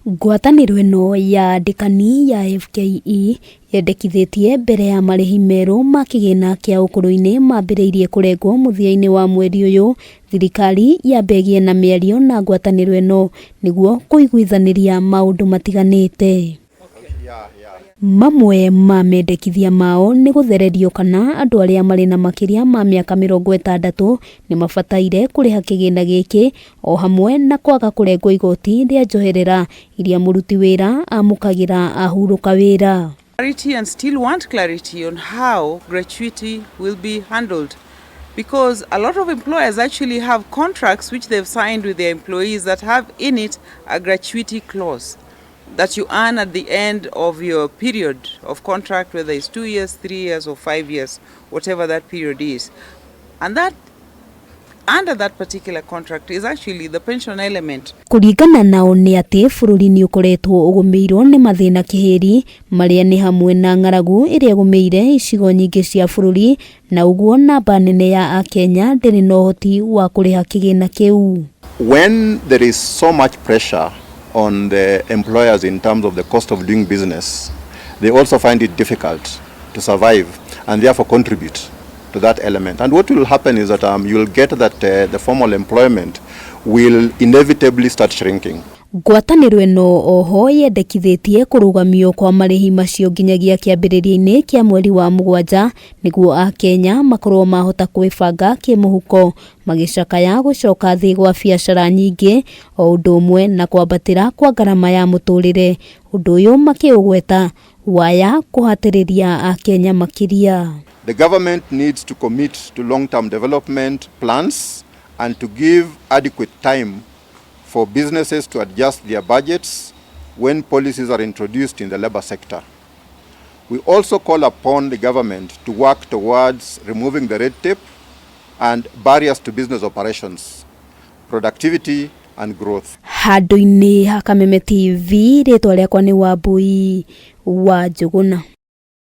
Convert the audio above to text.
Ngwataniro ino ya andikani ya FKE yendekithĩtie mbere ya marĩhi merũ ma kigina kia ukuru-ini mambiririe kurengwo muthia-ini wa mweri uyu. Thirikari yambe na mĩario na ngwataniro ino niguo kuiguithaniria maundu matiganite. Mamwe ma mendekithia mao ni guthererio kana andu aria mari na makiria ma miaka 60 ni mabataire kuriha kigina giki o hamwe na kwaga kurengwo igoti ria njoherera iria muruti wira amukagira ahuruka wira. Clarity and still want clarity on how gratuity will be handled, because a lot of employers actually have contracts which they've signed with their employees that have in it a gratuity clause that you earn at the end of your period of contract, whether it's 2 years, 3 years or 5 years, whatever that period is. And that under that particular contract is actually the pension element. Kuringana nao ni ati bururi ni ukoretwo ugumiirwo ni mathina kihiri maria ni hamwe na ng'aragu iria egumeire icigo nyingi cia bururi na uguo namba nene ya akenya ndiri na uhoti wa kuriha kigina kiu. When there is so much pressure on the employers in terms of the cost of doing business, they also find it difficult to survive and therefore contribute to that element. And what will happen is that you will get that the formal employment will inevitably start shrinking. Ngwataniro ino oho yendekithĩtie kurugamio kwa marihi macio nginyagia kiambiriria-ini kia mweri wa 7 niguo akenya makorwo mahota kwibanga kimuhuko magicakaya gucoka thi gwa biacara nyingi o undu umwe na kwambatira kwa garama ya muturire. Undu uyu makiugweta waya kuhatiriria akenya makiria. The government needs to commit to long-term development plans and to give adequate time for businesses to adjust their budgets when policies are introduced in the labor sector. We also call upon the government to work towards removing the red tape and barriers to business operations, productivity and growth. Handu-ini ha Kameme TV ritwa riakwa ni Wambui wa Njuguna.